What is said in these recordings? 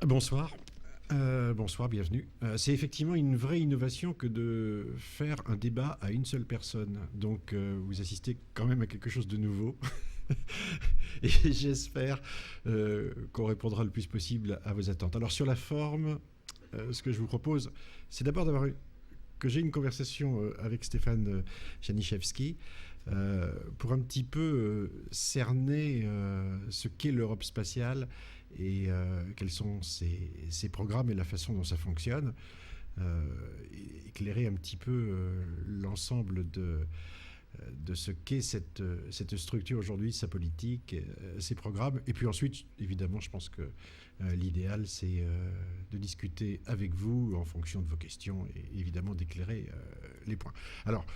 Bonsoir. Bonsoir, bienvenue. C'est effectivement une vraie innovation que de faire un débat à une seule personne. Donc vous assistez quand même à quelque chose de nouveau. Et j'espère qu'on répondra le plus possible à vos attentes. Alors sur la forme, ce que je vous propose, c'est d'abord que j'ai une conversation avec Stéphane Janiszewski pour un petit peu cerner ce qu'est l'Europe spatiale et quels sont ses programmes et la façon dont ça fonctionne, éclairer un petit peu l'ensemble de ce qu'est cette structure aujourd'hui, sa politique, ses programmes. Et puis ensuite, évidemment, je pense que l'idéal, c'est de discuter avec vous en fonction de vos questions et évidemment d'éclairer les points. Alors,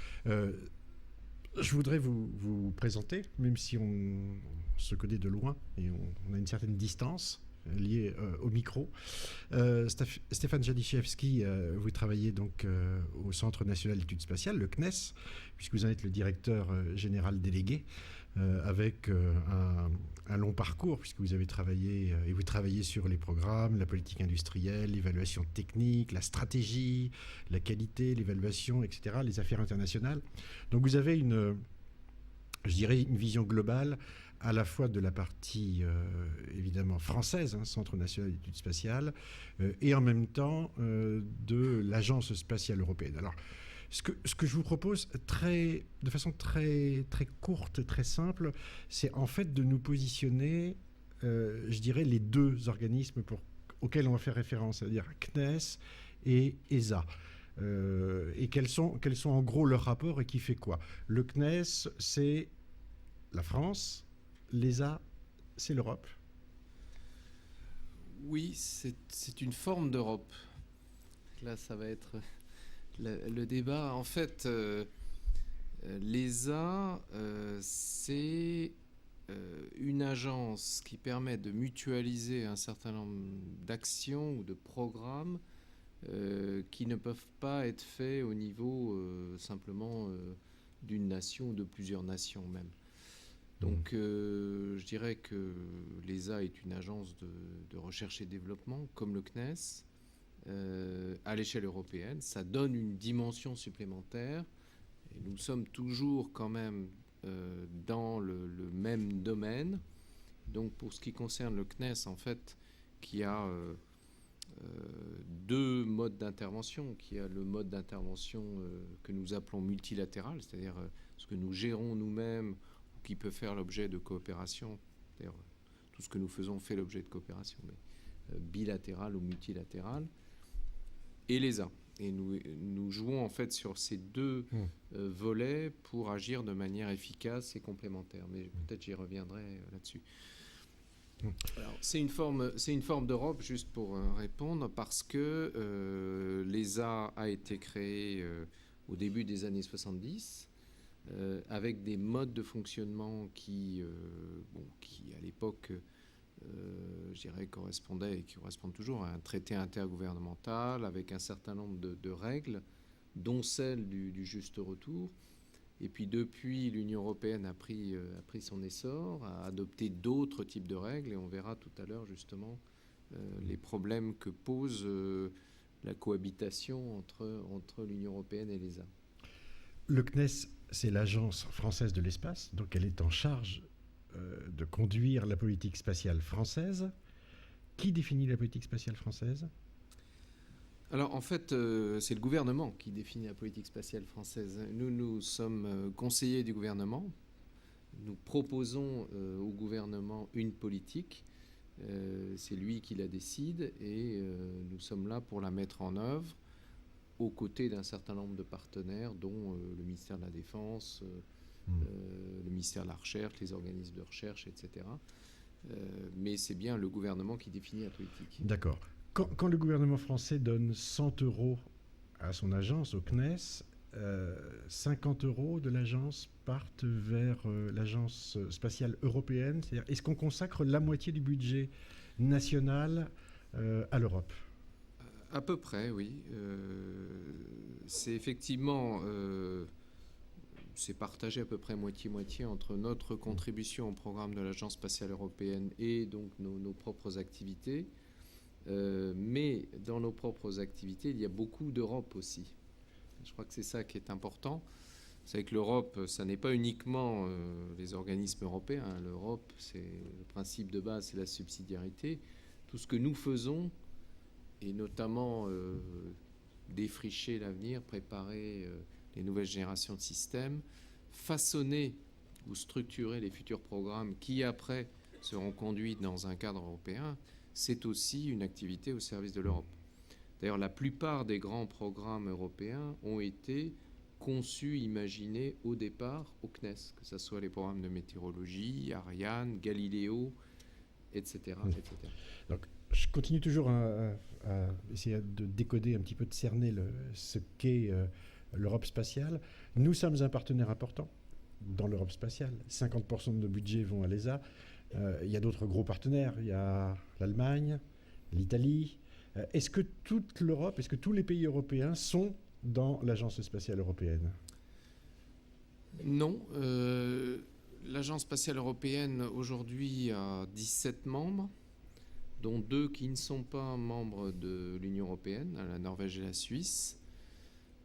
je voudrais vous présenter, même si on se connaît de loin et on a une certaine distance liée au micro. Stéphane Janiszewski, vous travaillez donc au Centre national d'études spatiales, le CNES, puisque vous en êtes le directeur général délégué, avec un long parcours, puisque vous avez travaillé et vous travaillez sur les programmes, la politique industrielle, l'évaluation technique, la stratégie, la qualité, l'évaluation, etc., les affaires internationales. Donc vous avez je dirais, une vision globale à la fois de la partie évidemment française, Centre national d'études spatiales, et en même temps de l'Agence spatiale européenne. Alors, ce que je vous propose de façon très courte, très simple, c'est en fait de nous positionner, je dirais, les deux organismes auxquels on va faire référence, c'est-à-dire CNES et ESA. Et quels sont en gros leurs rapports et qui fait quoi. Le CNES, c'est la France, l'ESA, c'est l'Europe. Oui, c'est une forme d'Europe. Là, ça va être le débat. En fait, l'ESA, c'est une agence qui permet de mutualiser un certain nombre d'actions ou de programmes qui ne peuvent pas être faits au niveau simplement d'une nation ou de plusieurs nations même. Donc je dirais que l'ESA est une agence de recherche et développement, comme le CNES, à l'échelle européenne. Ça donne une dimension supplémentaire. Et nous sommes toujours quand même dans le même domaine. Donc pour ce qui concerne le CNES, en fait, qui a deux modes d'intervention, qui a le mode d'intervention que nous appelons multilatéral, c'est-à-dire ce que nous gérons nous-mêmes ou qui peut faire l'objet de coopération. D'ailleurs, tout ce que nous faisons fait l'objet de coopération, mais bilatéral ou multilatéral, et l'ESA. Et nous jouons en fait sur ces deux volets pour agir de manière efficace et complémentaire. Mais peut-être j'y reviendrai là-dessus. Alors, c'est une forme d'Europe, juste pour répondre, parce que l'ESA a été créée au début des années 70, avec des modes de fonctionnement qui à l'époque, je dirais, correspondaient et qui correspondent toujours à un traité intergouvernemental, avec un certain nombre de règles, dont celle du juste retour. Et puis depuis, l'Union européenne a pris son essor, a adopté d'autres types de règles, et on verra tout à l'heure justement les problèmes que pose la cohabitation entre l'Union européenne et l'ESA. Le CNES, c'est l'Agence française de l'espace, donc elle est en charge de conduire la politique spatiale française. Qui définit la politique spatiale française ? Alors en fait, c'est le gouvernement qui définit la politique spatiale française. Nous sommes conseillers du gouvernement. Nous proposons au gouvernement une politique. C'est lui qui la décide et nous sommes là pour la mettre en œuvre aux côtés d'un certain nombre de partenaires, dont le ministère de la Défense, le ministère de la Recherche, les organismes de recherche, etc. Mais c'est bien le gouvernement qui définit la politique. D'accord. Quand le gouvernement français donne 100 € à son agence, au CNES, 50 € de l'agence partent vers l'agence spatiale européenne. C'est-à-dire, est-ce qu'on consacre la moitié du budget national à l'Europe ? À peu près, oui. C'est effectivement... c'est partagé à peu près moitié-moitié entre notre contribution au programme de l'Agence spatiale européenne et donc nos propres activités. Mais dans nos propres activités, il y a beaucoup d'Europe aussi. Je crois que c'est ça qui est important. Vous savez que l'Europe, ça n'est pas uniquement les organismes européens. L'Europe, c'est le principe de base, c'est la subsidiarité. Tout ce que nous faisons, et notamment défricher l'avenir, préparer les nouvelles générations de systèmes, façonner ou structurer les futurs programmes qui, après, seront conduits dans un cadre européen, c'est aussi une activité au service de l'Europe. D'ailleurs, la plupart des grands programmes européens ont été conçus, imaginés au départ au CNES, que ce soit les programmes de météorologie, Ariane, Galileo, etc. etc. Donc, je continue toujours à essayer de décoder un petit peu, de cerner ce qu'est l'Europe spatiale. Nous sommes un partenaire important dans l'Europe spatiale. 50% de nos budgets vont à l'ESA. Il y a d'autres gros partenaires. Il y a l'Allemagne, l'Italie. Est-ce que toute l'Europe, est-ce que tous les pays européens sont dans l'Agence spatiale européenne? Non. L'Agence spatiale européenne aujourd'hui a 17 membres, dont 2 qui ne sont pas membres de l'Union européenne, la Norvège et la Suisse.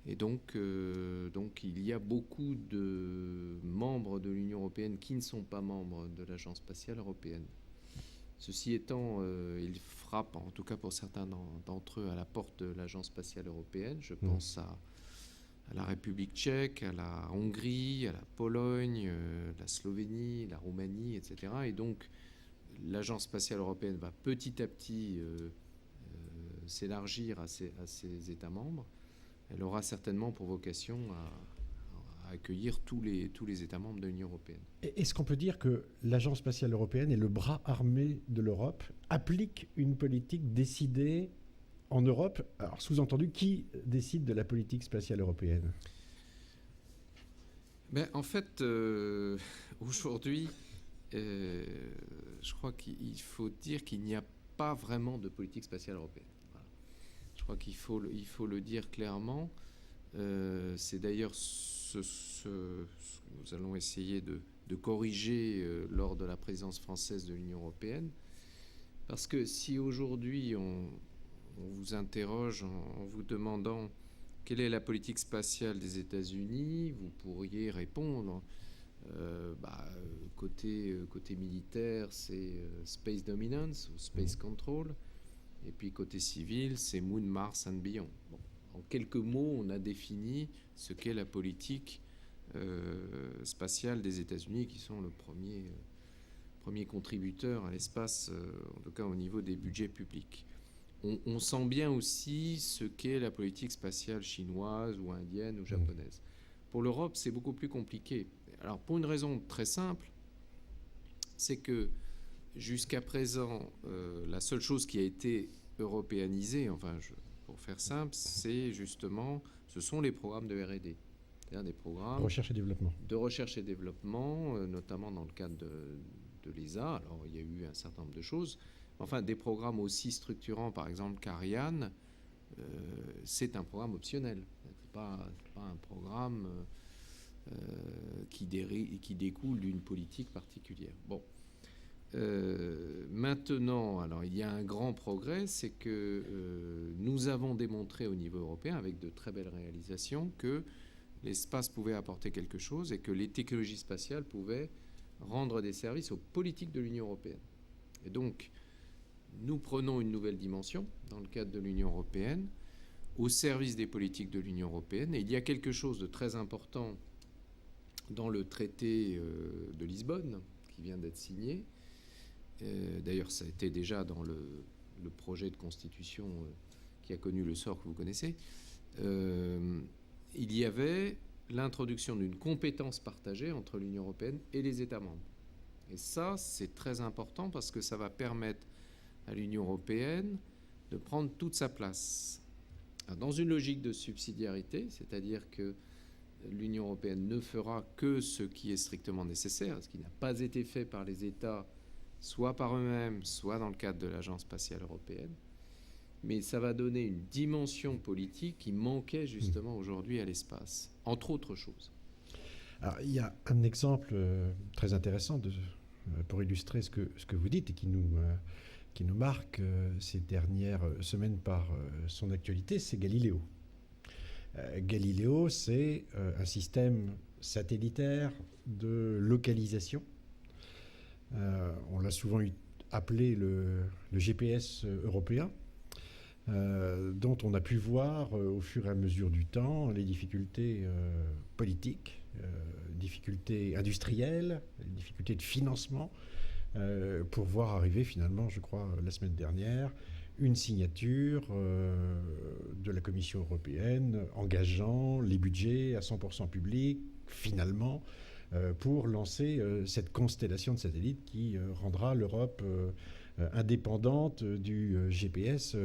Et donc il y a beaucoup de membres de l'Union européenne qui ne sont pas membres de l'Agence spatiale européenne. Ceci étant, ils frappent, en tout cas pour certains d'entre eux, à la porte de l'Agence spatiale européenne. Je pense à la République tchèque, à la Hongrie, à la Pologne, la Slovénie, la Roumanie, etc. Et donc, l'Agence spatiale européenne va petit à petit s'élargir à ses États membres. Elle aura certainement pour vocation à accueillir tous les États membres de l'Union européenne. Est-ce qu'on peut dire que l'Agence spatiale européenne et le bras armé de l'Europe appliquent une politique décidée en Europe? Alors, sous-entendu, qui décide de la politique spatiale européenne? En fait, aujourd'hui, je crois qu'il faut dire qu'il n'y a pas vraiment de politique spatiale européenne. Voilà. Je crois qu'il faut le dire clairement. C'est d'ailleurs ce que nous allons essayer de corriger lors de la présidence française de l'Union européenne. Parce que si aujourd'hui on vous interroge en vous demandant quelle est la politique spatiale des États-Unis, vous pourriez répondre côté militaire, c'est Space Dominance ou Space Control, et puis côté civil, c'est Moon, Mars and Beyond. Bon. En quelques mots, on a défini ce qu'est la politique spatiale des États-Unis, qui sont le premier contributeur à l'espace, en tout cas au niveau des budgets publics. On sent bien aussi ce qu'est la politique spatiale chinoise ou indienne ou japonaise. Pour l'Europe, c'est beaucoup plus compliqué. Alors, pour une raison très simple, c'est que jusqu'à présent, la seule chose qui a été européanisée, pour faire simple, ce sont les programmes de R&D. C'est-à-dire des programmes de recherche et développement, notamment dans le cadre de l'ESA. Alors, il y a eu un certain nombre de choses. Enfin, des programmes aussi structurants, par exemple qu'Ariane, c'est un programme optionnel. C'est pas un programme qui découle d'une politique particulière. Bon. Maintenant, alors il y a un grand progrès, c'est que nous avons démontré au niveau européen, avec de très belles réalisations, que l'espace pouvait apporter quelque chose et que les technologies spatiales pouvaient rendre des services aux politiques de l'Union européenne. Et donc, nous prenons une nouvelle dimension dans le cadre de l'Union européenne, au service des politiques de l'Union européenne. Et il y a quelque chose de très important dans le traité de Lisbonne, qui vient d'être signé. D'ailleurs, ça a été déjà dans le projet de constitution qui a connu le sort que vous connaissez. Il y avait l'introduction d'une compétence partagée entre l'Union européenne et les États membres. Et ça, c'est très important parce que ça va permettre à l'Union européenne de prendre toute sa place. Alors, dans une logique de subsidiarité, c'est-à-dire que l'Union européenne ne fera que ce qui est strictement nécessaire, ce qui n'a pas été fait par les États, soit par eux-mêmes, soit dans le cadre de l'Agence spatiale européenne. Mais ça va donner une dimension politique qui manquait justement aujourd'hui à l'espace, entre autres choses. Alors, il y a un exemple très intéressant pour illustrer ce que vous dites et qui qui nous marque ces dernières semaines par son actualité, c'est Galileo. Galileo, c'est un système satellitaire de localisation. On l'a souvent appelé le GPS européen, dont on a pu voir au fur et à mesure du temps les difficultés politiques, difficultés industrielles, les difficultés de financement, pour voir arriver finalement, je crois, la semaine dernière, une signature de la Commission européenne engageant les budgets à 100% publics, finalement, pour lancer cette constellation de satellites qui rendra l'Europe indépendante du GPS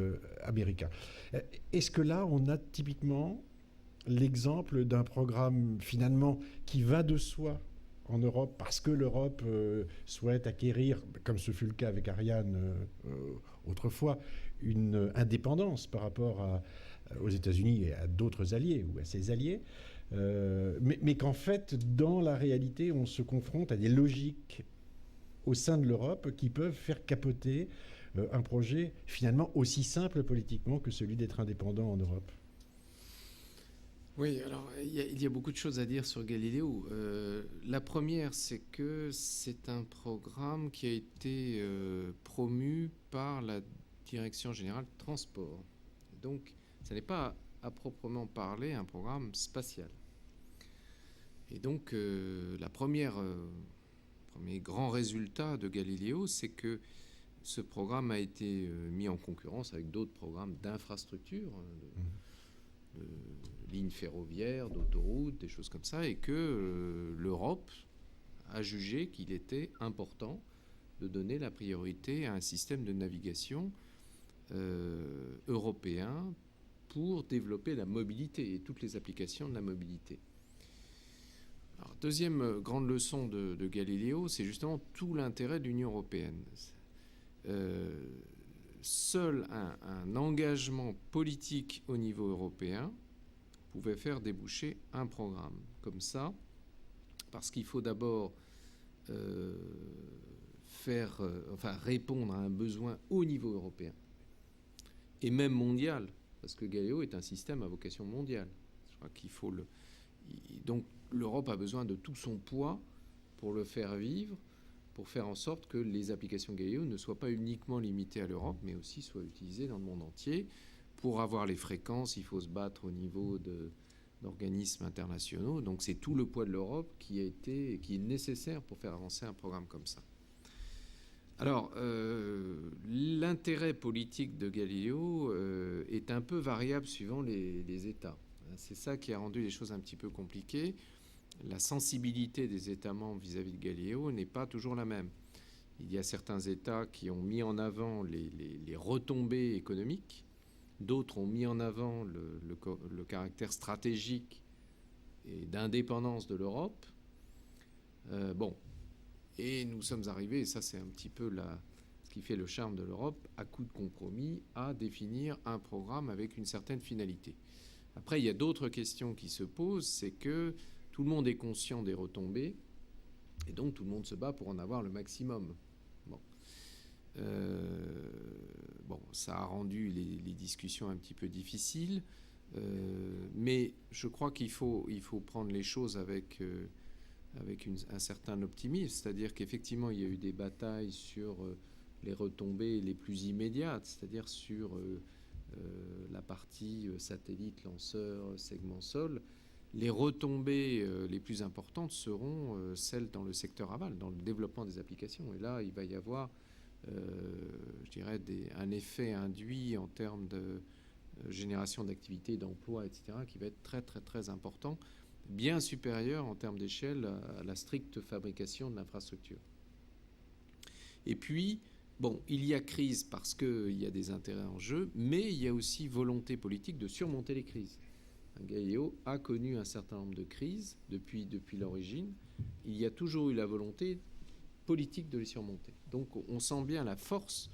américain. Est-ce que là, on a typiquement l'exemple d'un programme finalement qui va de soi en Europe parce que l'Europe souhaite acquérir, comme ce fut le cas avec Ariane autrefois, une indépendance par rapport aux États-Unis et à d'autres alliés ou à ses alliés, mais qu'en fait, dans la réalité, on se confronte à des logiques au sein de l'Europe qui peuvent faire capoter un projet finalement aussi simple politiquement que celui d'être indépendant en Europe. Oui, alors il y a beaucoup de choses à dire sur Galileo. La première, c'est que c'est un programme qui a été promu par la Direction générale de transport. Donc, ce n'est pas à proprement parler un programme spatial. Et donc, premier grand résultat de Galileo, c'est que ce programme a été mis en concurrence avec d'autres programmes d'infrastructure, de lignes ferroviaires, d'autoroutes, des choses comme ça, et que l'Europe a jugé qu'il était important de donner la priorité à un système de navigation européen pour développer la mobilité et toutes les applications de la mobilité. Alors, deuxième grande leçon de Galileo, c'est justement tout l'intérêt de l'Union européenne. Seul un engagement politique au niveau européen pouvait faire déboucher un programme comme ça, parce qu'il faut d'abord répondre à un besoin au niveau européen, et même mondial, parce que Galileo est un système à vocation mondiale. Je crois qu'il faut donc l'Europe a besoin de tout son poids pour le faire vivre, pour faire en sorte que les applications Galileo ne soient pas uniquement limitées à l'Europe, mais aussi soient utilisées dans le monde entier. Pour avoir les fréquences, il faut se battre au niveau d'organismes internationaux. Donc c'est tout le poids de l'Europe qui est nécessaire pour faire avancer un programme comme ça. Alors, l'intérêt politique de Galileo est un peu variable suivant les États. C'est ça qui a rendu les choses un petit peu compliquées. La sensibilité des États membres vis-à-vis de Galileo n'est pas toujours la même. Il y a certains États qui ont mis en avant les retombées économiques. D'autres ont mis en avant le caractère stratégique et d'indépendance de l'Europe. Et nous sommes arrivés, et ça c'est un petit peu ce qui fait le charme de l'Europe, à coup de compromis, à définir un programme avec une certaine finalité. Après, il y a d'autres questions qui se posent, c'est que tout le monde est conscient des retombées, et donc tout le monde se bat pour en avoir le maximum. Ça a rendu les discussions un petit peu difficiles, mais je crois qu'il faut prendre les choses avec un certain optimisme, c'est-à-dire qu'effectivement, il y a eu des batailles sur les retombées les plus immédiates, c'est-à-dire sur la partie satellite, lanceur, segment sol. Les retombées les plus importantes seront celles dans le secteur aval, dans le développement des applications. Et là, il va y avoir, un effet induit en termes de génération d'activité, d'emploi, etc., qui va être très, très, très important, bien supérieur en termes d'échelle à la stricte fabrication de l'infrastructure. Et puis, il y a crise parce qu'il y a des intérêts en jeu, mais il y a aussi volonté politique de surmonter les crises. Galileo a connu un certain nombre de crises depuis l'origine. Il y a toujours eu la volonté politique de les surmonter. Donc on sent bien la force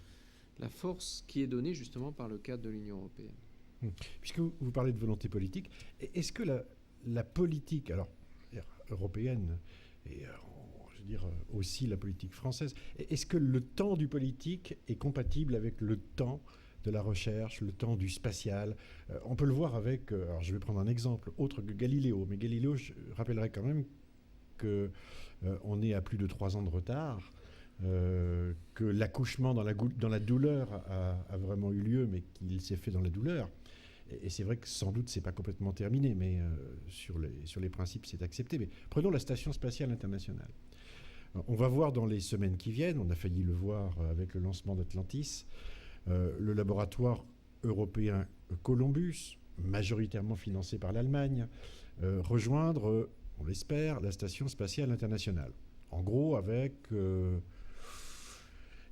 qui est donnée justement par le cadre de l'Union européenne. Puisque vous parlez de volonté politique, est-ce que la politique européenne et je veux dire, aussi la politique française. Est-ce que le temps du politique est compatible avec le temps de la recherche, le temps du spatial? On peut le voir avec, alors je vais prendre un exemple autre que Galiléo, mais Galiléo, je rappellerai quand même qu'on est à plus de 3 ans de retard, que l'accouchement dans la douleur a vraiment eu lieu, mais qu'il s'est fait dans la douleur. Et c'est vrai que sans doute c'est pas complètement terminé, mais sur les principes c'est accepté. Mais prenons la Station spatiale internationale. On va voir dans les semaines qui viennent, on a failli le voir avec le lancement d'Atlantis, le laboratoire européen Columbus, majoritairement financé par l'Allemagne, rejoindre, on l'espère, la Station spatiale internationale. En gros, avec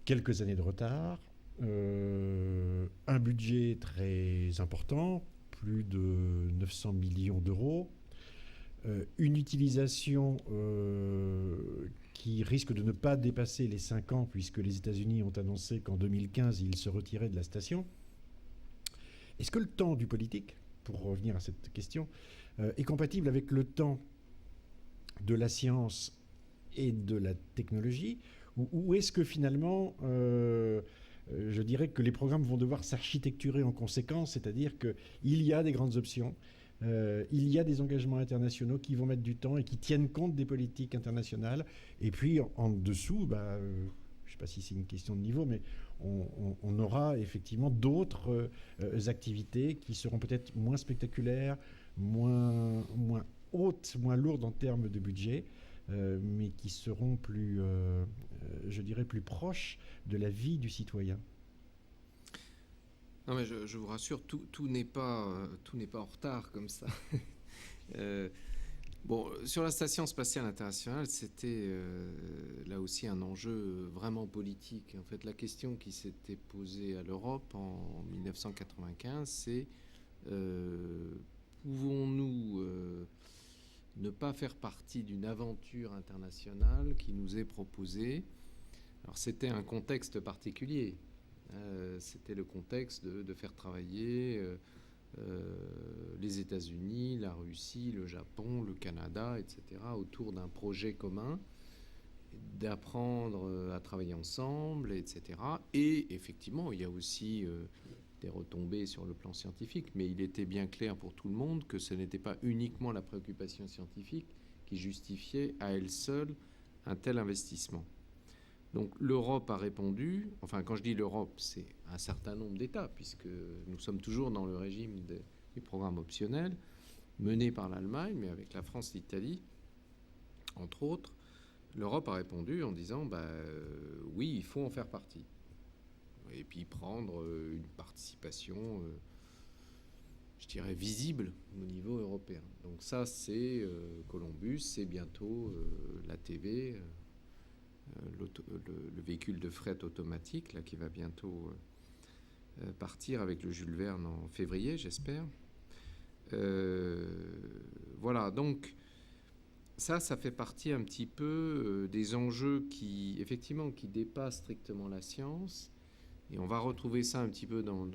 quelques années de retard, un budget très important, plus de 900 millions d'euros, une utilisation qui risque de ne pas dépasser les 5 ans, puisque les États-Unis ont annoncé qu'en 2015, ils se retiraient de la station. Est-ce que le temps du politique, pour revenir à cette question, est compatible avec le temps de la science et de la technologie, ou est-ce que finalement, je dirais que les programmes vont devoir s'architecturer en conséquence, c'est-à-dire qu'il y a des grandes options, il y a des engagements internationaux qui vont mettre du temps et qui tiennent compte des politiques internationales, et puis en dessous, je ne sais pas si c'est une question de niveau, mais on aura effectivement d'autres activités qui seront peut-être moins spectaculaires, moins hautes, moins lourdes en termes de budget, mais qui seront plus, je dirais, plus proches de la vie du citoyen. Non, mais je vous rassure, tout n'est pas en retard comme ça. Bon, sur la Station spatiale internationale, c'était là aussi un enjeu vraiment politique. En fait, la question qui s'était posée à l'Europe en 1995, c'est pouvons-nous ne pas faire partie d'une aventure internationale qui nous est proposée? Alors, c'était un contexte particulier. C'était le contexte de faire travailler les États-Unis, la Russie, le Japon, le Canada, etc., autour d'un projet commun, d'apprendre à travailler ensemble, etc. Et effectivement, il y a aussi des retombées sur le plan scientifique, mais il était bien clair pour tout le monde que ce n'était pas uniquement la préoccupation scientifique qui justifiait à elle seule un tel investissement. Donc l'Europe a répondu, enfin quand je dis l'Europe, c'est un certain nombre d'États, puisque nous sommes toujours dans le régime des programmes optionnels, menés par l'Allemagne, mais avec la France et l'Italie, entre autres. L'Europe a répondu en disant, oui, il faut en faire partie. Et puis prendre une participation, je dirais, visible au niveau européen. Donc ça, c'est Columbus, c'est bientôt l'ATV, le véhicule de fret automatique là, qui va bientôt partir avec le Jules Verne en février, j'espère. Voilà, donc ça fait partie un petit peu des enjeux qui, effectivement, qui dépassent strictement la science. Et on va retrouver ça un petit peu dans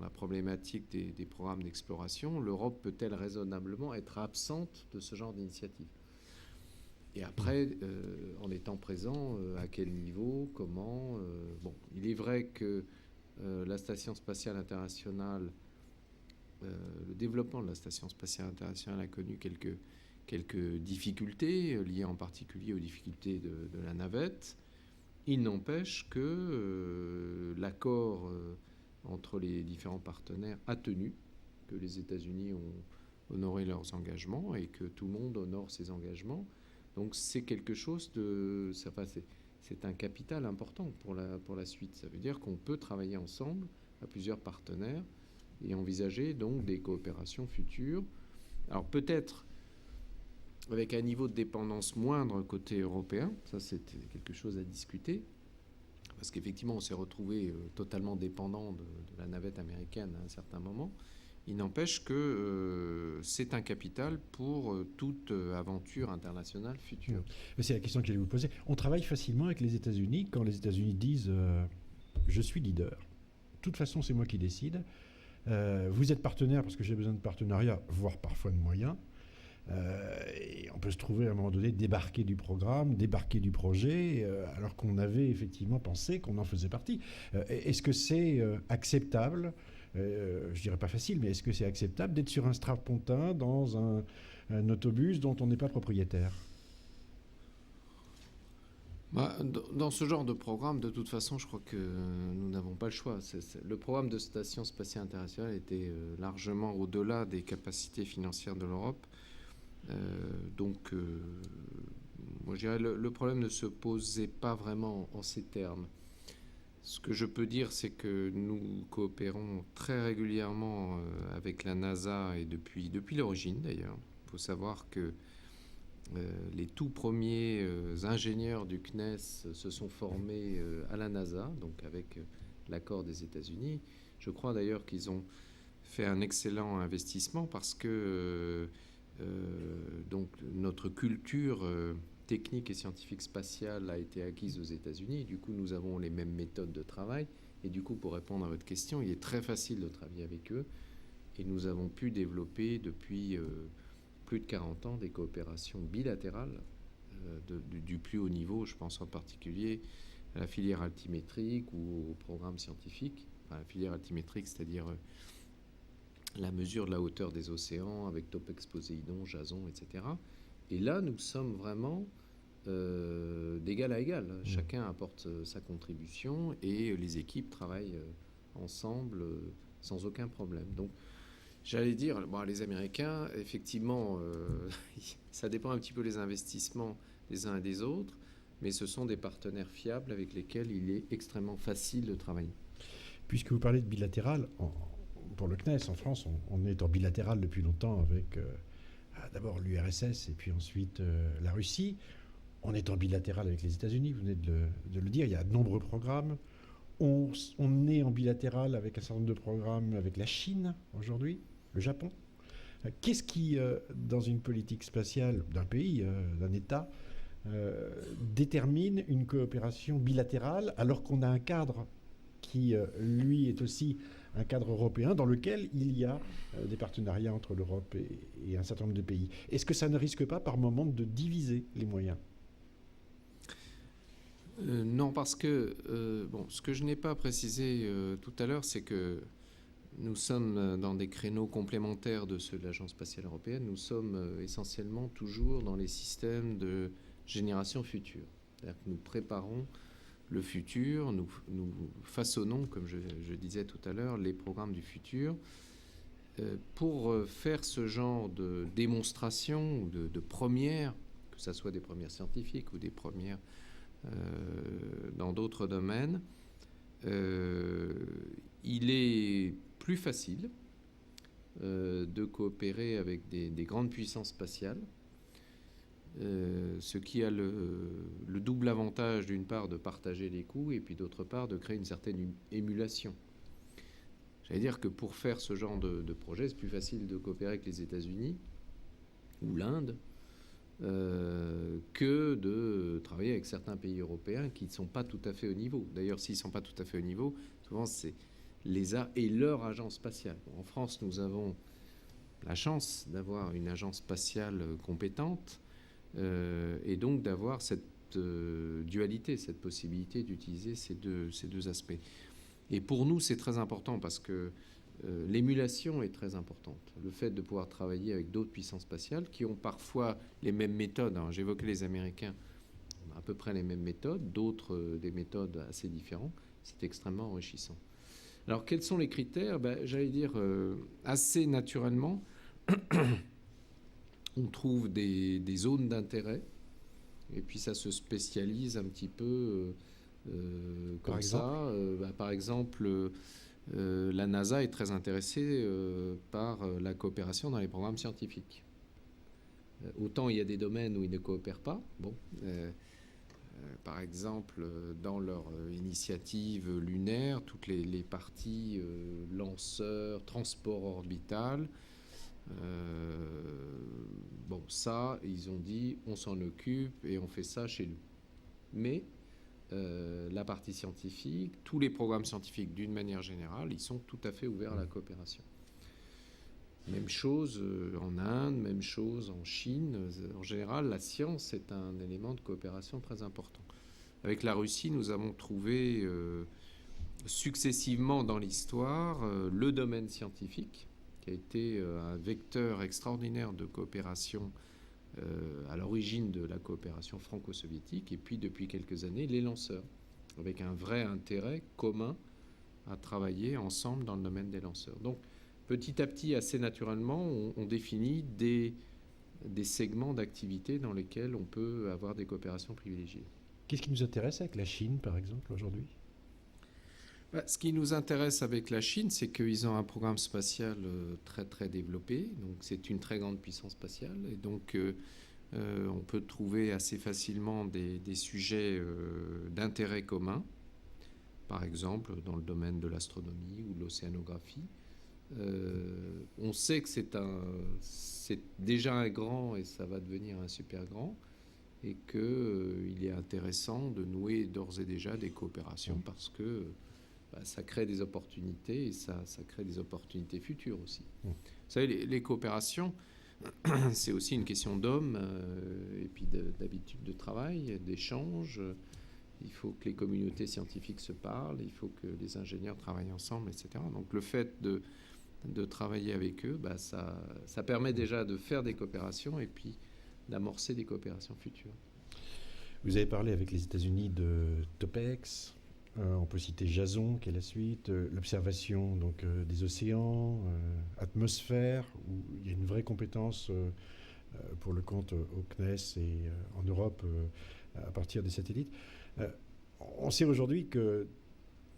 la problématique des programmes d'exploration. L'Europe peut-elle raisonnablement être absente de ce genre d'initiative ? Et après, en étant présent, à quel niveau, comment bon, il est vrai que la Station spatiale internationale, le développement de la Station spatiale internationale a connu quelques difficultés, liées en particulier aux difficultés de la navette. Il n'empêche que l'accord entre les différents partenaires a tenu, que les États-Unis ont honoré leurs engagements et que tout le monde honore ses engagements. Donc c'est quelque chose de... c'est un capital important pour la suite. Ça veut dire qu'on peut travailler ensemble à plusieurs partenaires et envisager donc des coopérations futures. Alors peut-être avec un niveau de dépendance moindre côté européen, ça c'est quelque chose à discuter, parce qu'effectivement on s'est retrouvé totalement dépendant de la navette américaine à un certain moment. Il n'empêche que c'est un capital pour toute aventure internationale future. C'est la question que j'allais vous poser. On travaille facilement avec les États-Unis quand les États-Unis disent je suis leader. De toute façon, c'est moi qui décide. Vous êtes partenaire parce que j'ai besoin de partenariat, voire parfois de moyens. Et on peut se trouver à un moment donné débarquer du programme, débarquer du projet, alors qu'on avait effectivement pensé qu'on en faisait partie. Est-ce que c'est acceptable, je dirais pas facile, mais est-ce que c'est acceptable d'être sur un strapontin dans un autobus dont on n'est pas propriétaire? Dans ce genre de programme, de toute façon, je crois que nous n'avons pas le choix. Le programme de Station spatiale internationale était largement au-delà des capacités financières de l'Europe. Donc, moi, je dirais le problème ne se posait pas vraiment en ces termes. Ce que je peux dire, c'est que nous coopérons très régulièrement avec la NASA et depuis l'origine d'ailleurs. Il faut savoir que les tout premiers ingénieurs du CNES se sont formés à la NASA, donc avec l'accord des États-Unis. Je crois d'ailleurs qu'ils ont fait un excellent investissement parce que donc notre culture technique et scientifique spatiale a été acquise aux États-Unis. Du coup, nous avons les mêmes méthodes de travail. Et du coup, pour répondre à votre question, il est très facile de travailler avec eux. Et nous avons pu développer depuis plus de 40 ans des coopérations bilatérales du plus haut niveau. Je pense en particulier à la filière altimétrique ou au programme scientifique. Enfin, la filière altimétrique, c'est-à-dire la mesure de la hauteur des océans avec Topex Poséidon, Jason, etc. Et là, nous sommes vraiment d'égal à égal. Chacun apporte sa contribution et les équipes travaillent ensemble sans aucun problème. Donc, j'allais dire, bon, les Américains, effectivement, ça dépend un petit peu des investissements des uns et des autres, mais ce sont des partenaires fiables avec lesquels il est extrêmement facile de travailler. Puisque vous parlez de bilatéral, pour le CNES en France, on est en bilatéral depuis longtemps avec d'abord l'URSS et puis ensuite la Russie. On est en bilatéral avec les États-Unis, vous venez de le dire, il y a de nombreux programmes. On est en bilatéral avec un certain nombre de programmes avec la Chine aujourd'hui, le Japon. Qu'est-ce qui, dans une politique spatiale d'un pays, d'un État, détermine une coopération bilatérale alors qu'on a un cadre qui, lui, est aussi un cadre européen dans lequel il y a des partenariats entre l'Europe et un certain nombre de pays. Est-ce que ça ne risque pas par moment de diviser les moyens ? Non, parce que ce que je n'ai pas précisé tout à l'heure, c'est que nous sommes dans des créneaux complémentaires de ceux de l'Agence spatiale européenne. Nous sommes essentiellement toujours dans les systèmes de génération future. C'est-à-dire que nous préparons le futur, nous façonnons, comme je disais tout à l'heure, les programmes du futur. Pour faire ce genre de démonstration ou de premières, que ce soit des premières scientifiques ou des premières dans d'autres domaines, il est plus facile de coopérer avec des grandes puissances spatiales, ce qui a le double avantage d'une part de partager les coûts et puis d'autre part de créer une certaine émulation. J'allais dire que pour faire ce genre de projet, c'est plus facile de coopérer avec les États-Unis ou l'Inde que de travailler avec certains pays européens qui ne sont pas tout à fait au niveau. D'ailleurs, s'ils ne sont pas tout à fait au niveau, souvent c'est l'ESA et leur agence spatiale. En France, nous avons la chance d'avoir une agence spatiale compétente et donc d'avoir cette dualité, cette possibilité d'utiliser ces deux aspects. Et pour nous, c'est très important parce que l'émulation est très importante. Le fait de pouvoir travailler avec d'autres puissances spatiales qui ont parfois les mêmes méthodes. Alors, j'évoquais les Américains, on a à peu près les mêmes méthodes, d'autres des méthodes assez différentes. C'est extrêmement enrichissant. Alors, quels sont les critères ? J'allais dire assez naturellement, on trouve des zones d'intérêt et puis ça se spécialise un petit peu comme ça. Par exemple, la NASA est très intéressée par la coopération dans les programmes scientifiques. Autant il y a des domaines où ils ne coopèrent pas. Bon, par exemple, dans leur initiative lunaire, toutes les parties lanceurs, transport orbital, ça, ils ont dit, on s'en occupe et on fait ça chez nous. Mais la partie scientifique, tous les programmes scientifiques d'une manière générale, ils sont tout à fait ouverts à la coopération. Même chose en Inde, même chose en Chine. En général, la science est un élément de coopération très important. Avec la Russie, nous avons trouvé successivement dans l'histoire le domaine scientifique, qui a été un vecteur extraordinaire de coopération à l'origine de la coopération franco-soviétique, et puis depuis quelques années, les lanceurs, avec un vrai intérêt commun à travailler ensemble dans le domaine des lanceurs. Donc, petit à petit, assez naturellement, on définit des segments d'activité dans lesquels on peut avoir des coopérations privilégiées. Qu'est-ce qui nous intéresse avec la Chine, par exemple, aujourd'hui ? Ce qui nous intéresse avec la Chine, c'est qu'ils ont un programme spatial très très développé. Donc c'est une très grande puissance spatiale. Et donc on peut trouver assez facilement des sujets d'intérêt commun. Par exemple, dans le domaine de l'astronomie ou de l'océanographie. On sait que c'est déjà un grand et ça va devenir un super grand. Et qu'il est intéressant de nouer d'ores et déjà des coopérations parce que ça crée des opportunités et ça crée des opportunités futures aussi. Vous savez, les coopérations, c'est aussi une question d'hommes et puis d'habitude de travail, d'échange. Il faut que les communautés scientifiques se parlent, il faut que les ingénieurs travaillent ensemble, etc. Donc le fait de travailler avec eux, ça permet déjà de faire des coopérations et puis d'amorcer des coopérations futures. Vous avez parlé avec les États-Unis de TOPEX. On peut citer Jason, qui est la suite, l'observation donc, des océans, atmosphère, où il y a une vraie compétence pour le compte au CNES et en Europe à partir des satellites. On sait aujourd'hui que,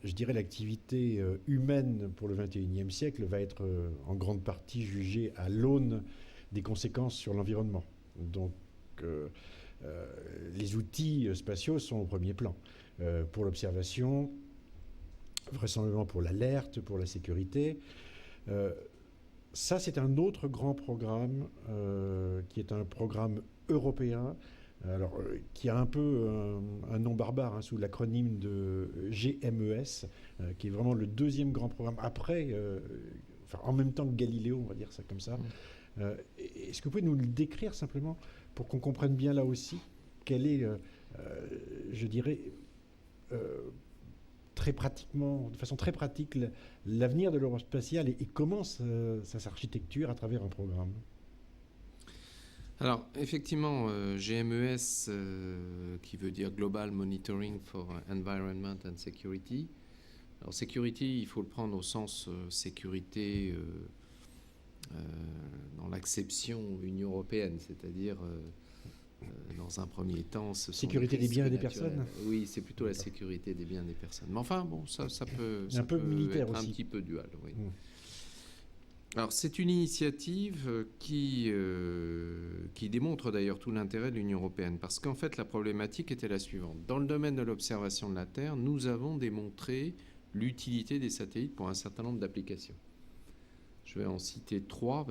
je dirais, l'activité humaine pour le XXIe siècle va être en grande partie jugée à l'aune des conséquences sur l'environnement. Donc, les outils spatiaux sont au premier plan. Pour l'observation, vraisemblablement pour l'alerte, pour la sécurité. Ça, c'est un autre grand programme qui est un programme européen, qui a un peu un nom barbare sous l'acronyme de GMES, qui est vraiment le deuxième grand programme après, en même temps que Galileo, on va dire ça comme ça. Est-ce que vous pouvez nous le décrire simplement pour qu'on comprenne bien là aussi quel est, je dirais, très pratiquement, de façon très pratique, l'avenir de l'Europe spatiale et comment ça s'architecture à travers un programme? Alors, effectivement, GMES, qui veut dire Global Monitoring for Environment and Security. Alors, security, il faut le prendre au sens sécurité dans l'acception Union européenne, c'est-à-dire dans un premier temps, sécurité des biens et des personnes. Oui, c'est plutôt la sécurité des biens et des personnes. Mais enfin, bon, ça peut, militaire être aussi. Un petit peu dual. Oui. Alors, c'est une initiative qui démontre d'ailleurs tout l'intérêt de l'Union européenne, parce qu'en fait, la problématique était la suivante. Dans le domaine de l'observation de la Terre, nous avons démontré l'utilité des satellites pour un certain nombre d'applications. Je vais en citer 3.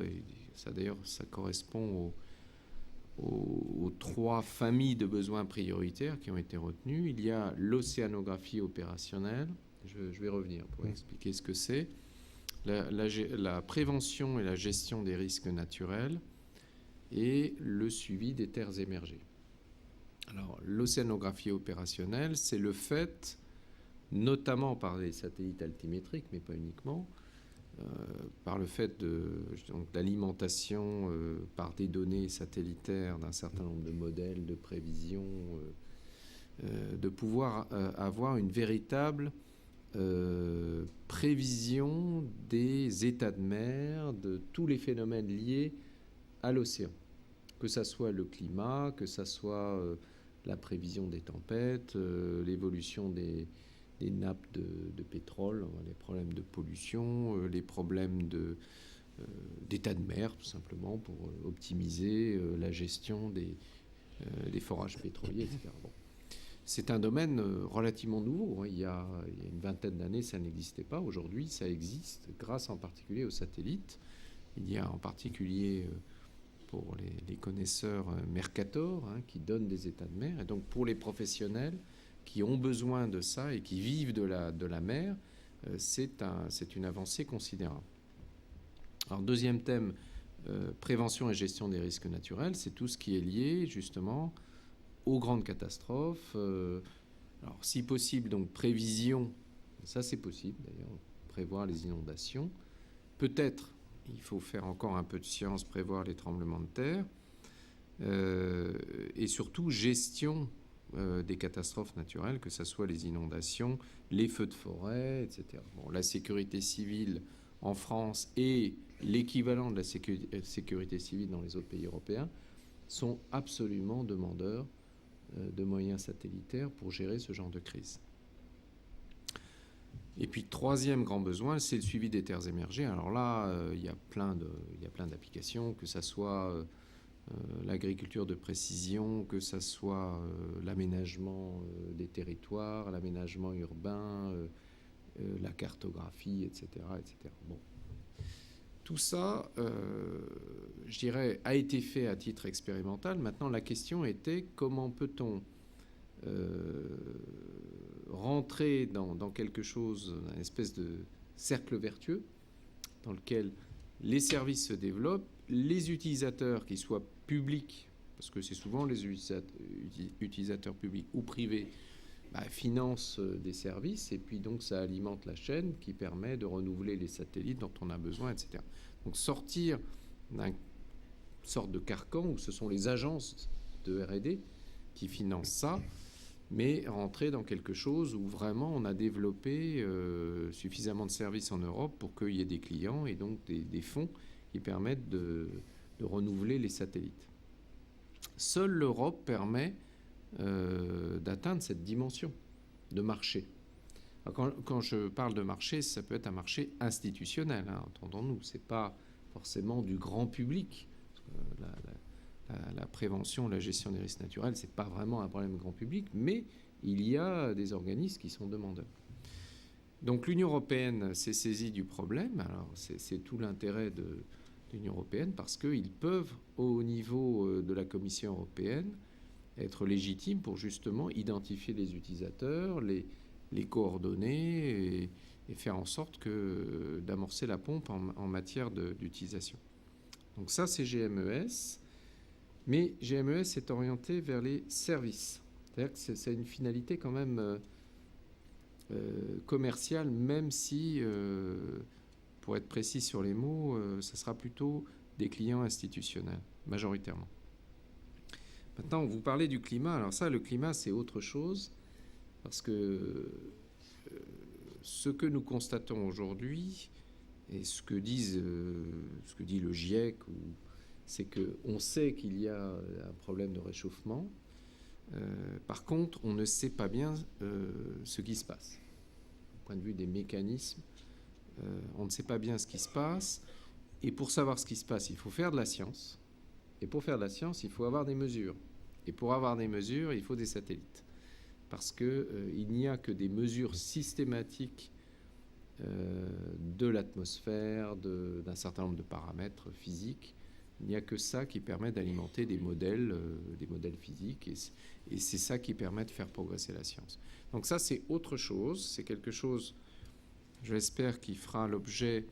D'ailleurs, ça correspond aux 3 familles de besoins prioritaires qui ont été retenues. Il y a l'océanographie opérationnelle. Je vais revenir pour expliquer ce que c'est. La prévention et la gestion des risques naturels et le suivi des terres émergées. Alors, l'océanographie opérationnelle, c'est le fait, notamment par les satellites altimétriques, mais pas uniquement, par le fait de l'alimentation par des données satellitaires d'un certain nombre de modèles de prévision, de pouvoir avoir une véritable prévision des états de mer, de tous les phénomènes liés à l'océan. Que ça soit le climat, que ça soit la prévision des tempêtes, l'évolution des nappes de pétrole, les problèmes de pollution, les problèmes d'état de mer, tout simplement, pour optimiser la gestion des forages pétroliers, etc. Bon. C'est un domaine relativement nouveau. Il y a une vingtaine d'années, ça n'existait pas. Aujourd'hui, ça existe, grâce en particulier aux satellites. Il y a en particulier, pour les connaisseurs, Mercator, qui donne des états de mer. Et donc, pour les professionnels qui ont besoin de ça et qui vivent de la mer, c'est une avancée considérable. Alors, deuxième thème, prévention et gestion des risques naturels, c'est tout ce qui est lié justement aux grandes catastrophes. Alors, si possible, donc prévision, ça c'est possible d'ailleurs, prévoir les inondations. Peut-être, il faut faire encore un peu de science, prévoir les tremblements de terre. Et surtout, gestion des catastrophes naturelles, que ce soit les inondations, les feux de forêt, etc. Bon, la sécurité civile en France et l'équivalent de la sécurité civile dans les autres pays européens sont absolument demandeurs de moyens satellitaires pour gérer ce genre de crise. Et puis, troisième grand besoin, c'est le suivi des terres émergées. Alors là, il y a plein d'applications, que ce soit l'agriculture de précision, que ce soit l'aménagement des territoires, l'aménagement urbain, la cartographie, etc. etc. Bon. Tout ça, je dirais, a été fait à titre expérimental. Maintenant, la question était comment peut-on rentrer dans quelque chose, une espèce de cercle vertueux, dans lequel les services se développent, les utilisateurs, qu'ils soient publics, parce que c'est souvent les utilisateurs publics ou privés, financent des services, et puis donc ça alimente la chaîne qui permet de renouveler les satellites dont on a besoin, etc. Donc sortir d'une sorte de carcan où ce sont les agences de R&D qui financent ça, mais rentrer dans quelque chose où vraiment on a développé suffisamment de services en Europe pour qu'il y ait des clients et donc des fonds qui permettent de renouveler les satellites. Seule l'Europe permet d'atteindre cette dimension de marché. Alors quand je parle de marché, ça peut être un marché institutionnel, hein, entendons-nous. Ce n'est pas forcément du grand public. La prévention, la gestion des risques naturels, ce n'est pas vraiment un problème grand public, mais il y a des organismes qui sont demandeurs. Donc l'Union européenne s'est saisie du problème. Alors c'est tout l'intérêt de l'Union européenne, parce qu'ils peuvent, au niveau de la Commission européenne, être légitimes pour justement identifier les utilisateurs, les coordonner et faire en sorte d'amorcer la pompe en matière d'utilisation. Donc ça, c'est GMES. Mais GMES est orienté vers les services. C'est-à-dire que c'est une finalité quand même commerciale, même si, pour être précis sur les mots, ça sera plutôt des clients institutionnels, majoritairement. Maintenant, vous parlez du climat. Alors ça, le climat, c'est autre chose, parce que ce que nous constatons aujourd'hui, et ce que dit le GIEC, c'est qu'on sait qu'il y a un problème de réchauffement. Par contre, on ne sait pas bien ce qui se passe. Du point de vue des mécanismes, on ne sait pas bien ce qui se passe. Et pour savoir ce qui se passe, il faut faire de la science. Et pour faire de la science, il faut avoir des mesures. Et pour avoir des mesures, il faut des satellites. Parce qu'il n'y a que des mesures systématiques de l'atmosphère, d'un certain nombre de paramètres physiques. Il n'y a que ça qui permet d'alimenter des modèles physiques. Et c'est ça qui permet de faire progresser la science. Donc ça, c'est autre chose. C'est quelque chose, j'espère, qui fera l'objet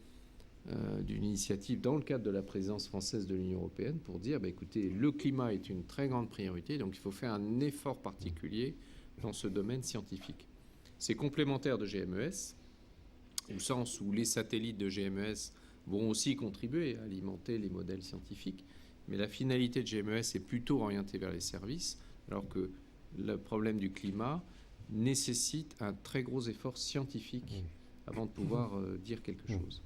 d'une initiative dans le cadre de la présidence française de l'Union européenne pour dire, écoutez, le climat est une très grande priorité, donc il faut faire un effort particulier dans ce domaine scientifique. C'est complémentaire de GMES, au sens où les satellites de GMES vont aussi contribuer à alimenter les modèles scientifiques, mais la finalité de GMES est plutôt orientée vers les services, alors que le problème du climat nécessite un très gros effort scientifique avant de pouvoir dire quelque chose.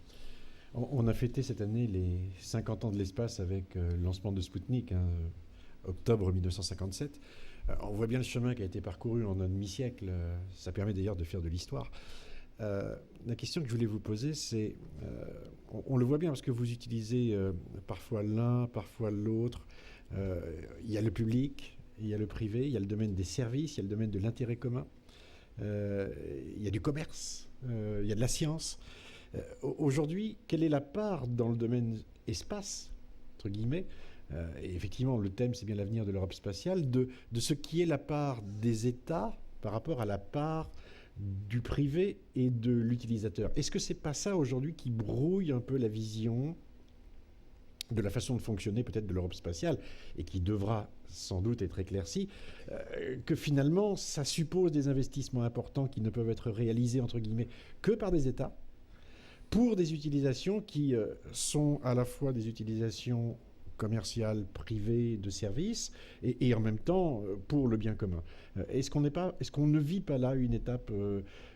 On a fêté cette année les 50 ans de l'espace avec le lancement de Sputnik, octobre 1957. On voit bien le chemin qui a été parcouru en un demi-siècle. Ça permet d'ailleurs de faire de l'histoire. La question que je voulais vous poser, c'est, on le voit bien parce que vous utilisez parfois l'un, parfois l'autre. Il y a le public, il y a le privé, il y a le domaine des services, il y a le domaine de l'intérêt commun, il y a du commerce, il y a de la science. Aujourd'hui, quelle est la part dans le domaine espace, entre guillemets, et effectivement, le thème, c'est bien l'avenir de l'Europe spatiale, de ce qui est la part des États par rapport à la part du privé et de l'utilisateur. Est-ce que c'est pas ça aujourd'hui qui brouille un peu la vision de la façon de fonctionner peut-être de l'Europe spatiale, et qui devra sans doute être éclaircie, que finalement, ça suppose des investissements importants qui ne peuvent être réalisés, entre guillemets, que par des États, pour des utilisations qui sont à la fois des utilisations commerciales, privées, de services, et en même temps pour le bien commun. Est-ce qu'on ne vit pas là une étape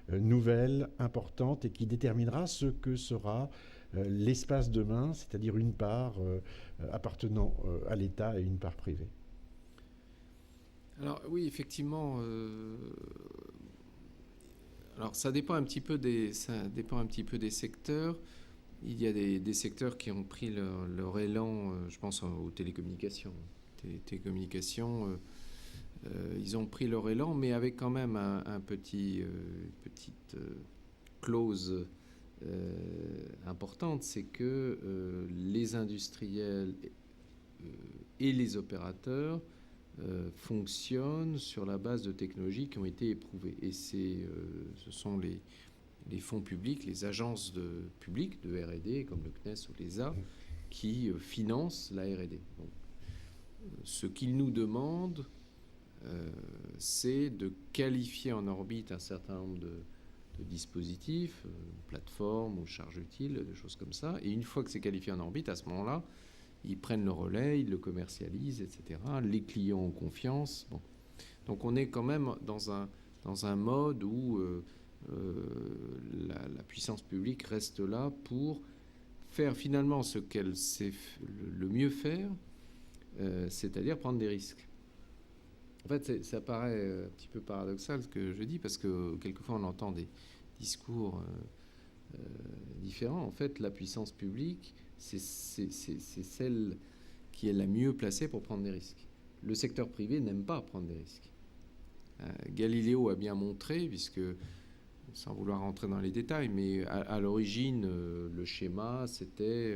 nouvelle, importante, et qui déterminera ce que sera l'espace demain, c'est-à-dire une part appartenant à l'État et une part privée? Alors oui, effectivement, alors ça dépend un petit peu des secteurs. Il y a des secteurs qui ont pris leur élan, je pense aux télécommunications. Télécommunications, ils ont pris leur élan, mais avec quand même petite clause importante, c'est que les industriels et les opérateurs fonctionnent sur la base de technologies qui ont été éprouvées. Et ce sont les fonds publics, les agences publiques de R&D, comme le CNES ou l'ESA, qui financent la R&D. Donc, ce qu'ils nous demandent, c'est de qualifier en orbite un certain nombre de dispositifs, plateformes ou charges utiles, des choses comme ça. Et une fois que c'est qualifié en orbite, à ce moment-là, ils prennent le relais, ils le commercialisent, etc. Les clients ont confiance. Bon. Donc on est quand même dans un mode où la puissance publique reste là pour faire finalement ce qu'elle sait le mieux faire, c'est-à-dire prendre des risques. En fait, ça paraît un petit peu paradoxal ce que je dis, parce que quelquefois on entend des discours différents. En fait, la puissance publique, c'est celle qui est la mieux placée pour prendre des risques. Le secteur privé n'aime pas prendre des risques. Galiléo a bien montré, puisque, sans vouloir rentrer dans les détails, mais à l'origine, le schéma, c'était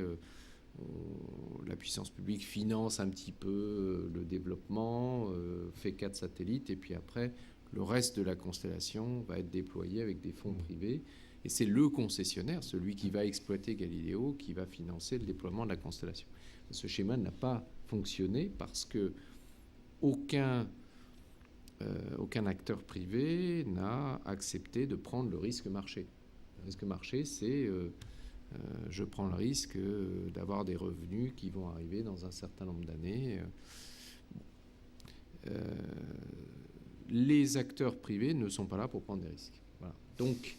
la puissance publique finance un petit peu le développement, fait 4 satellites, et puis après, le reste de la constellation va être déployé avec des fonds privés. Et c'est le concessionnaire, celui qui va exploiter Galiléo, qui va financer le déploiement de la constellation. Ce schéma n'a pas fonctionné parce que aucun acteur privé n'a accepté de prendre le risque marché. Le risque marché, c'est je prends le risque d'avoir des revenus qui vont arriver dans un certain nombre d'années. Les acteurs privés ne sont pas là pour prendre des risques. Voilà. Donc,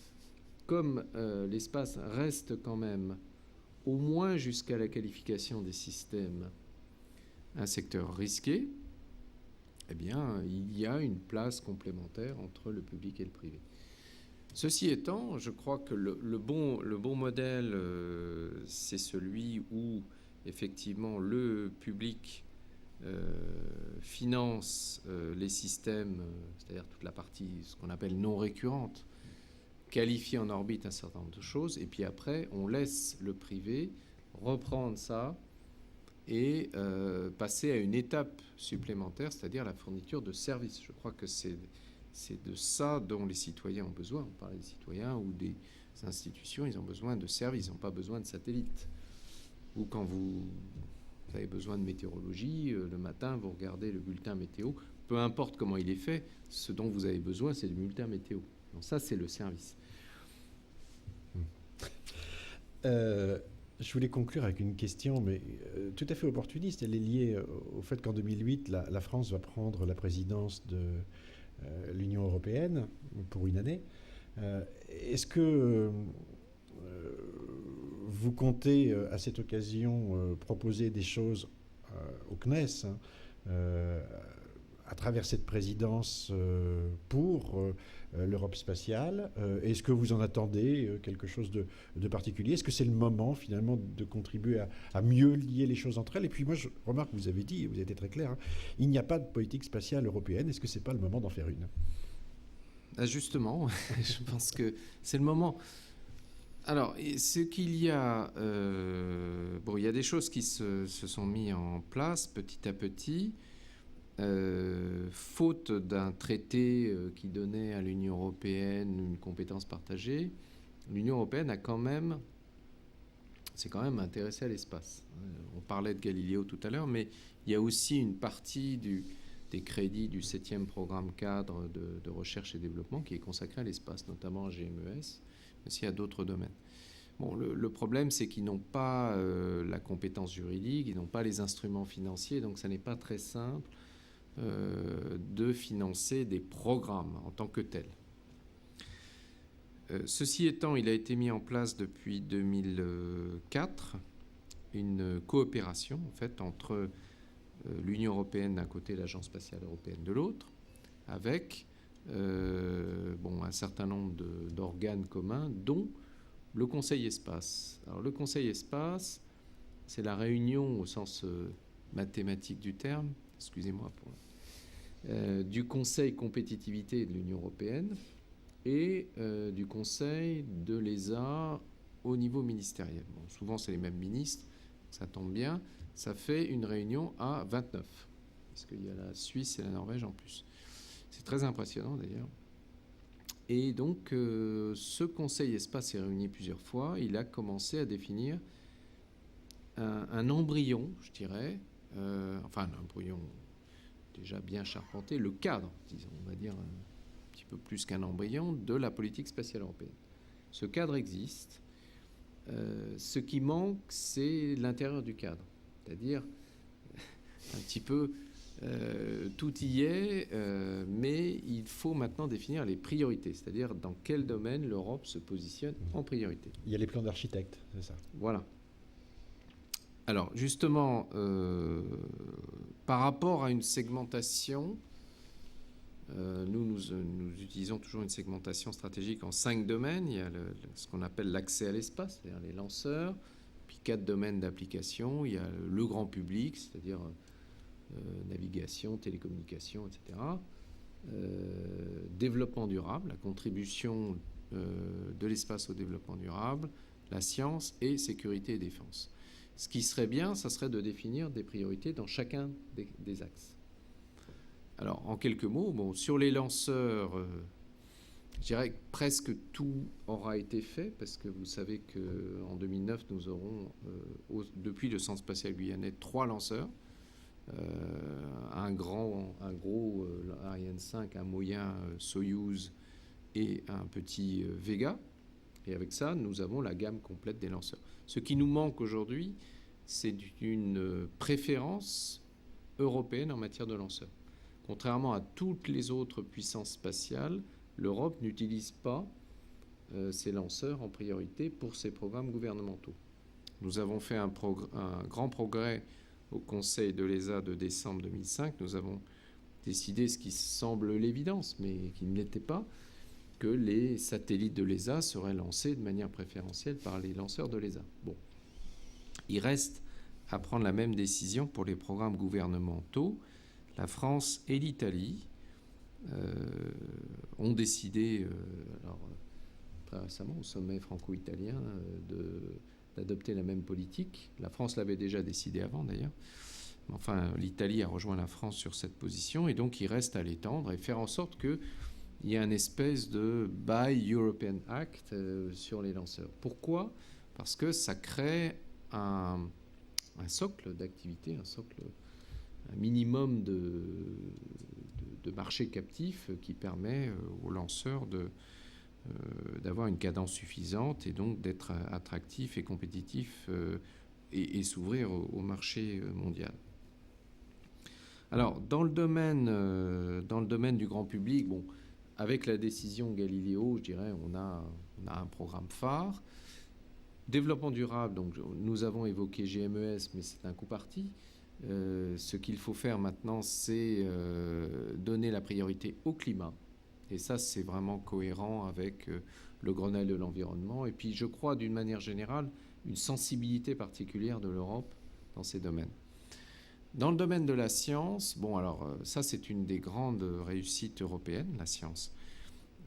comme l'espace reste quand même, au moins jusqu'à la qualification des systèmes, un secteur risqué, eh bien, il y a une place complémentaire entre le public et le privé. Ceci étant, je crois que le bon modèle, c'est celui où, effectivement, le public finance les systèmes, c'est-à-dire toute la partie, ce qu'on appelle non récurrente, qualifie en orbite un certain nombre de choses, et puis après, on laisse le privé reprendre ça et passer à une étape supplémentaire, c'est-à-dire la fourniture de services. Je crois que c'est de ça dont les citoyens ont besoin. On parle des citoyens ou des institutions, ils ont besoin de services, ils n'ont pas besoin de satellites. Ou quand vous avez besoin de météorologie, le matin, vous regardez le bulletin météo, peu importe comment il est fait, ce dont vous avez besoin, c'est le bulletin météo. Donc ça, c'est le service. Je voulais conclure avec une question, mais tout à fait opportuniste. Elle est liée au fait qu'en 2008, la France va prendre la présidence de l'Union européenne pour une année. Est-ce que vous comptez à cette occasion proposer des choses au CNES à travers cette présidence pour l'Europe spatiale? Est-ce que vous en attendez quelque chose de particulier? Est-ce que c'est le moment finalement de contribuer à mieux lier les choses entre elles? Et puis moi je remarque, vous avez dit, vous avez été très clair, hein, il n'y a pas de politique spatiale européenne. Est-ce que c'est pas le moment d'en faire une? Justement, je pense que c'est le moment. Alors, ce qu'il y a, il y a des choses qui se sont mises en place petit à petit. Faute d'un traité qui donnait à l'Union européenne une compétence partagée, l'Union européenne a quand même c'est quand même intéressé à l'espace. On parlait de Galiléo tout à l'heure, mais il y a aussi une partie des crédits du 7e programme cadre de recherche et développement qui est consacré à l'espace, notamment à GMES, mais aussi à d'autres domaines. Bon, le problème, c'est qu'ils n'ont pas la compétence juridique, ils n'ont pas les instruments financiers, donc ça n'est pas très simple de financer des programmes en tant que tels. Ceci étant, il a été mis en place depuis 2004 une coopération en fait, entre l'Union européenne d'un côté et l'Agence spatiale européenne de l'autre, avec un certain nombre d'organes communs, dont le Conseil Espace. Alors le Conseil Espace, c'est la réunion au sens mathématique du terme, excusez-moi, du Conseil compétitivité de l'Union européenne, et du Conseil de l'ESA au niveau ministériel. Bon, souvent, c'est les mêmes ministres, ça tombe bien. Ça fait une réunion à 29, parce qu'il y a la Suisse et la Norvège en plus. C'est très impressionnant, d'ailleurs. Et donc, ce Conseil Espace s'est réuni plusieurs fois. Il a commencé à définir un embryon, je dirais, un embryon déjà bien charpenté, le cadre, disons, on va dire, peu plus qu'un embryon de la politique spatiale européenne. Ce cadre existe. Ce qui manque, c'est l'intérieur du cadre. C'est-à-dire, un petit peu, tout y est, mais il faut maintenant définir les priorités, c'est-à-dire dans quel domaine l'Europe se positionne en priorité. Il y a les plans d'architectes, c'est ça? Voilà. Alors, justement, par rapport à une segmentation, nous utilisons toujours une segmentation stratégique en 5 domaines. Il y a ce qu'on appelle l'accès à l'espace, c'est-à-dire les lanceurs, puis 4 domaines d'application. Il y a le grand public, c'est-à-dire navigation, télécommunications, etc. Développement durable, la contribution de l'espace au développement durable, la science et sécurité et défense. Ce qui serait bien, ça serait de définir des priorités dans chacun des axes. Alors, en quelques mots, sur les lanceurs, je dirais que presque tout aura été fait, parce que vous savez qu'en 2009, nous aurons, depuis le Centre spatial guyanais, 3 lanceurs. Un gros Ariane 5, un moyen Soyouz et un petit Vega. Et avec ça, nous avons la gamme complète des lanceurs. Ce qui nous manque aujourd'hui, c'est une préférence européenne en matière de lanceurs. Contrairement à toutes les autres puissances spatiales, l'Europe n'utilise pas ses lanceurs en priorité pour ses programmes gouvernementaux. Nous avons fait un grand progrès au Conseil de l'ESA de décembre 2005. Nous avons décidé, ce qui semble l'évidence, mais qui ne l'était pas, que les satellites de l'ESA seraient lancés de manière préférentielle par les lanceurs de l'ESA. Bon. Il reste à prendre la même décision pour les programmes gouvernementaux. La France et l'Italie ont décidé, très récemment, au sommet franco-italien, d'adopter la même politique. La France l'avait déjà décidé avant, d'ailleurs. Enfin, l'Italie a rejoint la France sur cette position, et donc il reste à l'étendre et faire en sorte qu'il y ait une espèce de Buy European Act sur les lanceurs. Pourquoi ? Parce que ça crée un socle d'activité, un minimum de marché captif qui permet aux lanceurs d'avoir une cadence suffisante et donc d'être attractif et compétitif et s'ouvrir au marché mondial. Alors, dans le domaine du grand public, avec la décision Galiléo, je dirais, on a un programme phare. Développement durable, donc nous avons évoqué GMES, mais c'est un coup parti. Ce qu'il faut faire maintenant, c'est donner la priorité au climat. Et ça, c'est vraiment cohérent avec le Grenelle de l'environnement. Et puis, je crois, d'une manière générale, une sensibilité particulière de l'Europe dans ces domaines. Dans le domaine de la science, ça, c'est une des grandes réussites européennes, la science.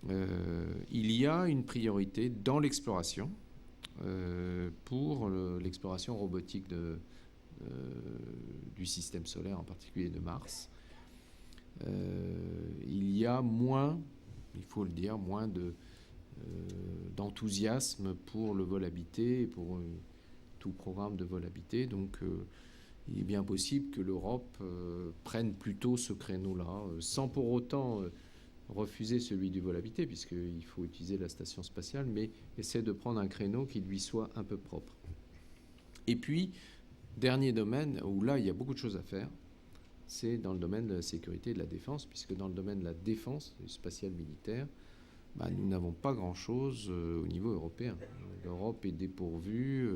Il y a une priorité dans l'exploration pour l'exploration robotique du système solaire, en particulier de Mars. Il y a moins, il faut le dire, moins d'enthousiasme pour le vol habité, pour tout programme de vol habité. Donc il est bien possible que l'Europe prenne plutôt ce créneau-là, sans pour autant refuser celui du vol habité, puisqu'il faut utiliser la station spatiale, mais essaie de prendre un créneau qui lui soit un peu propre. Et puis, dernier domaine où là, il y a beaucoup de choses à faire, c'est dans le domaine de la sécurité et de la défense, puisque dans le domaine de la défense spatiale militaire, nous n'avons pas grand-chose au niveau européen. L'Europe est dépourvue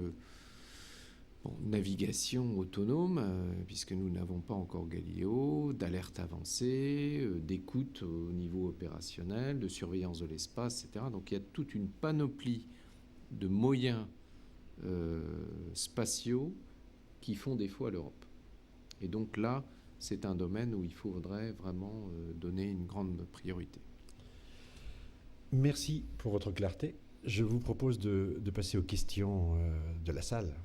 navigation autonome, puisque nous n'avons pas encore Galileo, d'alerte avancée, d'écoute au niveau opérationnel, de surveillance de l'espace, etc. Donc il y a toute une panoplie de moyens spatiaux qui font défaut à l'Europe. Et donc là, c'est un domaine où il faudrait vraiment donner une grande priorité. Merci pour votre clarté. Je vous propose de passer aux questions de la salle.